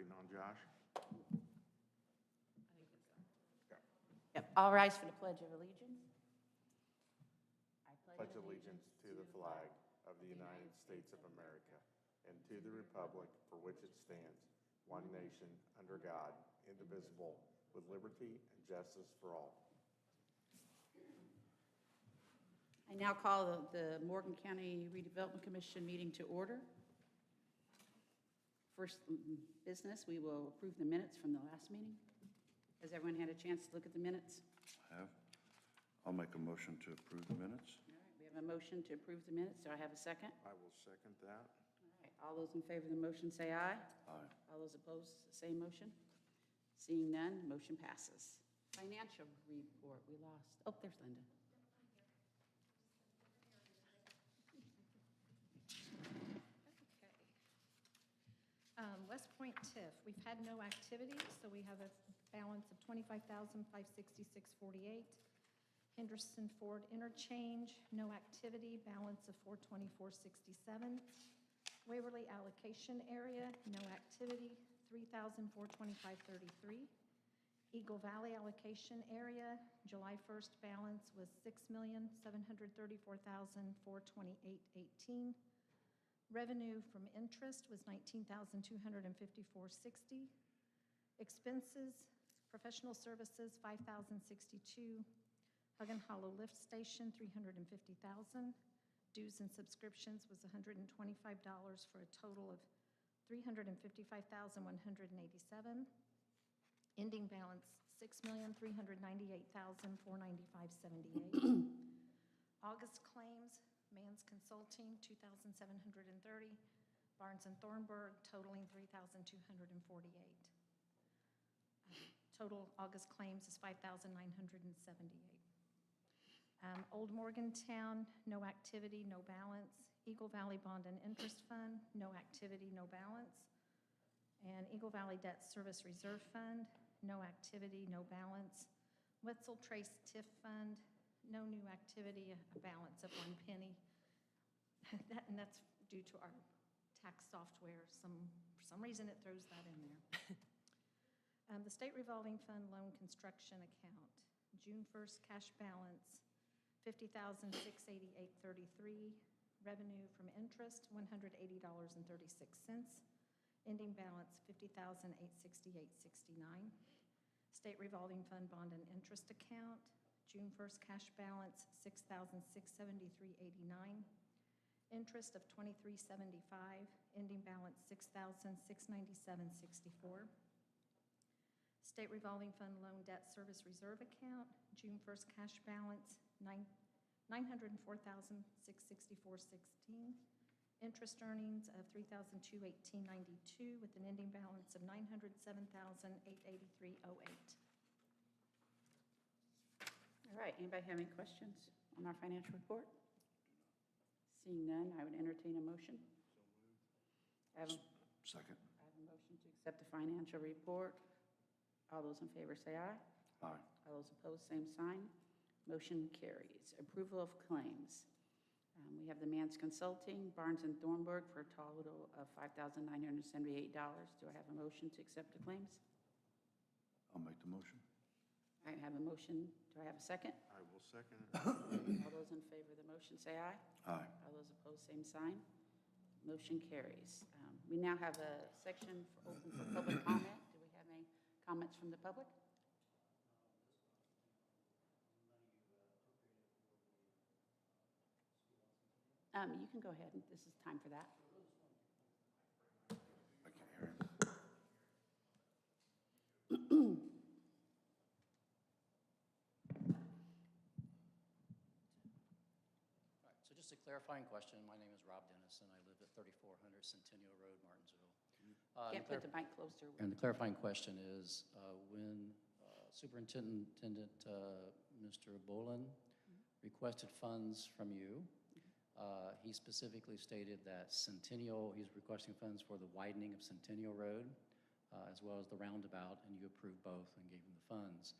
waiting on Josh. Yep. All rise for the Pledge of Allegiance. I Pledge allegiance to the flag of the United States of America and to the republic for which it stands, one nation, under God, indivisible, with liberty and justice for all. I now call the Morgan County Redevelopment Commission meeting to order. First business, we will approve the minutes from the last meeting. Has everyone had a chance to look at the minutes? I have. I'll make a motion to approve the minutes. All right, we have a motion to approve the minutes. Do I have a second? I will second that. All right, all those in favor of the motion say aye. Aye. All those opposed, same motion. Seeing none, motion passes. Financial report, we lost. Oh, there's Linda. West Point TIF, we've had no activity, so we have a balance of $25,566.48. Henderson Ford Interchange, no activity, balance of $424.67. Waverly Allocation Area, no activity, $3,425.33. Eagle Valley Allocation Area, July 1st balance was $6,734,428.18. Revenue from interest was $19,254.60. Expenses, professional services, $5,062. Huggen Hollow Lift Station, $350,000. Dues and subscriptions was $125 for a total of $355,187. Ending balance, $6,398,495.78. August claims, Mann's Consulting, $2,730. Barnes and Thornburg, totaling $3,248. Total August claims is $5,978. Old Morgantown, no activity, no balance. Eagle Valley Bond and Interest Fund, no activity, no balance. And Eagle Valley Debt Service Reserve Fund, no activity, no balance. Wetzel Trace TIF Fund, no new activity, a balance of 1 penny. And that's due to our tax software. For some reason, it throws that in there. The State Revolving Fund Loan Construction Account, June 1st cash balance, $50,688.33. Revenue from interest, $180.36. Ending balance, $50,868.69. State Revolving Fund Bond and Interest Account, June 1st cash balance, $6,673.89. Interest of $23.75. Ending balance, $6,697.64. State Revolving Fund Loan Debt Service Reserve Account, June 1st cash balance, $904,664.16. Interest earnings of $3,218.92 with an ending balance of $907,883.08. All right, anybody have any questions on our financial report? Seeing none, I would entertain a motion. I have a Second. motion to accept the financial report. All those in favor say aye. Aye. All those opposed, same sign. Motion carries. Approval of claims. We have the Mann's Consulting, Barnes and Thornburg for a total of $5,978. Do I have a motion to accept the claims? I'll make the motion. I have a motion. Do I have a second? I will second it. All those in favor of the motion say aye. Aye. All those opposed, same sign. Motion carries. We now have a section open for public comment. Do we have any comments from the public? You can go ahead. This is time for that. I can't hear him. All right, so just a clarifying question. My name is Rob Dennis, and I live at 3400 Centennial Road, Martinsville. Can't put the mic closer. And the clarifying question is, when Superintendent Mr. Bolin requested funds from you, he specifically stated that he's requesting funds for the widening of Centennial Road, as well as the roundabout, and you approved both and gave him the funds.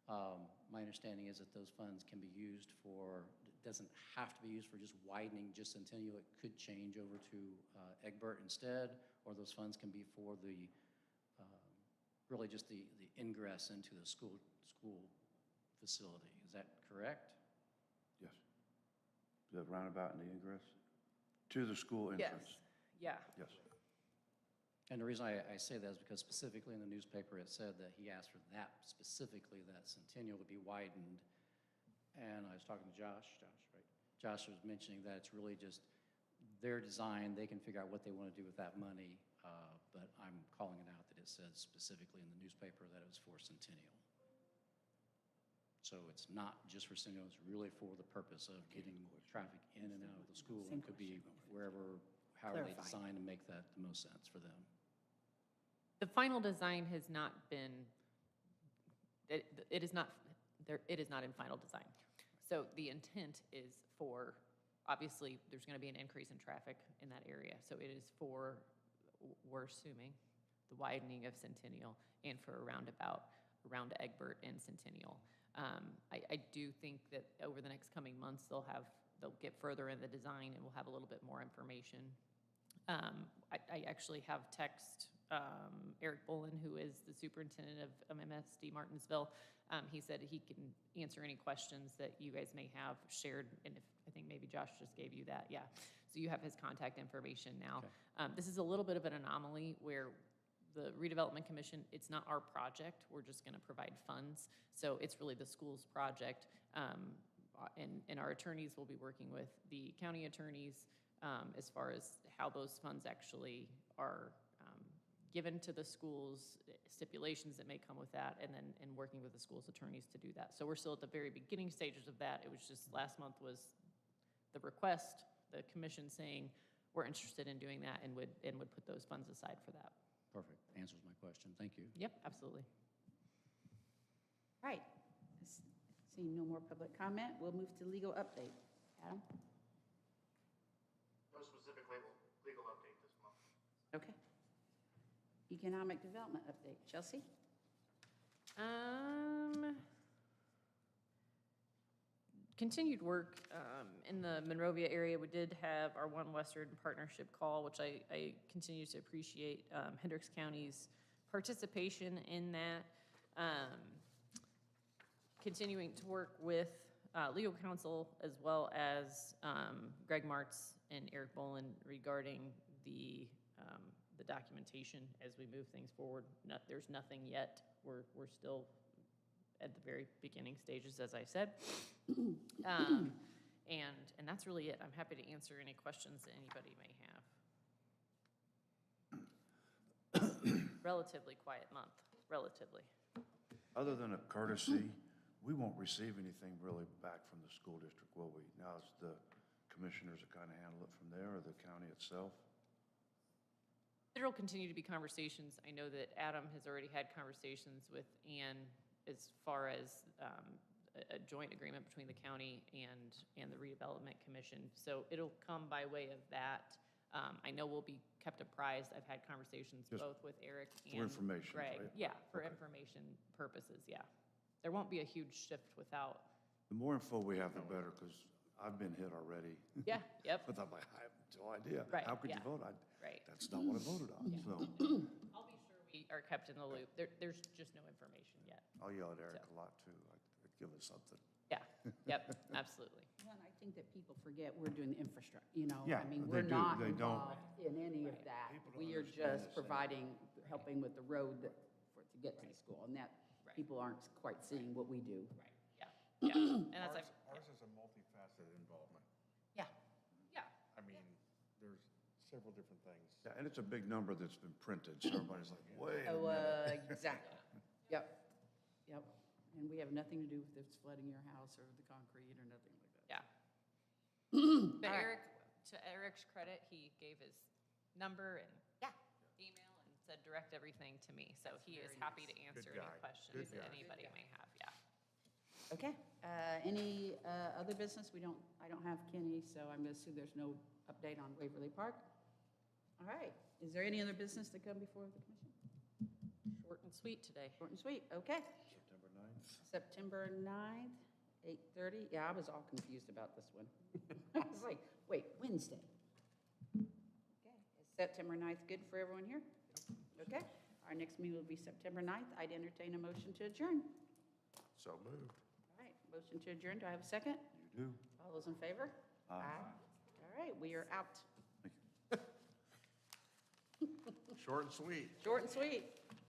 My understanding is that those funds can be used for, it doesn't have to be used for just widening just Centennial. It could change over to Egbert instead, or those funds can be for the really just the ingress into the school facility. Is that correct? Yes. The roundabout and the ingress? To the school entrance? Yeah. Yes. And the reason I say that is because specifically in the newspaper, it said that he asked for that, specifically that Centennial to be widened. And I was talking to Josh, right? Josh was mentioning that it's really just their design. They can figure out what they want to do with that money. But I'm calling it out that it says specifically in the newspaper that it was for Centennial. So it's not just for Centennial, it's really for the purpose of getting traffic in and out of the school. It could be wherever, however they design to make that the most sense for them. The final design has not been, it is not in final design. So the intent is for, obviously, there's going to be an increase in traffic in that area. So it is for, we're assuming, the widening of Centennial and for a roundabout around Egbert and Centennial. I do think that over the next coming months, they'll get further in the design and we'll have a little bit more information. I actually have text Eric Bolin, who is the superintendent of MSD Martinsville. He said he can answer any questions that you guys may have shared, and I think maybe Josh just gave you that, yeah. So you have his contact information now. Okay. This is a little bit of an anomaly where the Redevelopment Commission, it's not our project, we're just gonna provide funds. So it's really the school's project, and our attorneys will be working with the county attorneys as far as how those funds actually are given to the schools, stipulations that may come with that, and working with the school's attorneys to do that. So we're still at the very beginning stages of that. It was just last month was the request, the commission saying we're interested in doing that and would put those funds aside for that. Perfect. Answers my question. Thank you. Yep, absolutely. All right. Seeing no more public comment, we'll move to legal update. Adam? No specific legal update this month. Okay. Economic development update. Chelsea? Continued work in the Monrovia area. We did have our One Western partnership call, which I continue to appreciate Hendricks County's participation in that. Continuing to work with legal counsel as well as Greg Martz and Eric Bolin regarding the documentation as we move things forward. There's nothing yet. We're still at the very beginning stages, as I said. And that's really it. I'm happy to answer any questions that anybody may have. Relatively quiet month, relatively. Other than a courtesy, we won't receive anything really back from the school district, will we? Now it's the commissioners that kind of handle it from there, or the county itself? There will continue to be conversations. I know that Adam has already had conversations with Ann as far as a joint agreement between the county and the Redevelopment Commission. So it'll come by way of that. I know we'll be kept apprised. I've had conversations Just both with Eric and for information, Greg. right? Yeah, for Okay. information purposes, yeah. There won't be a huge shift without, The more info we have, the better, because I've been hit already. yeah, yep, But I'm like, I have no idea. Right, How could yeah. you vote? right. That's not what I voted on, so. I'll be sure we are kept in the loop. There's just no information yet. I'll yell at Eric a lot, too. I'd give us something. Yeah, yep, absolutely. Well, and I think that people forget we're doing the infrastructure, you know? Yeah, I mean, they we're do. not They don't. involved in any of that. People don't We are understand just this, providing, helping with the road to get to the school, and that Right. people aren't quite seeing what we do. Right, yeah, yeah. And that's, Ours is a multifaceted involvement. yeah, yeah. I mean, there's several different things. Yeah, and it's a big number that's been printed, so everybody's like, wait a minute. Exactly. Yep, yep. And we have nothing to do with if it's flooding your house or the concrete or nothing like that. Yeah. All But right. to Eric's credit, he gave his number and email and said direct everything to me. So he is happy to answer any guy. questions Good that guy. anybody may have, yeah. Okay, any other business? I don't have Kenny, so I'm gonna assume there's no update on Waverly Park. All right, is there any other business to come before the commission? Short and sweet today. Short and sweet, okay. September 9th. September 9th, 8:30. Yeah, I was all confused about this one. I was like, wait, Wednesday. Okay, is September 9th good for everyone here? Okay. Our next meeting will be September 9th. I'd entertain a motion to adjourn. So moved. All right, motion to adjourn. Do I have a second? You do. All those in favor? Aye. All right, we are out. Short and sweet. Short and sweet.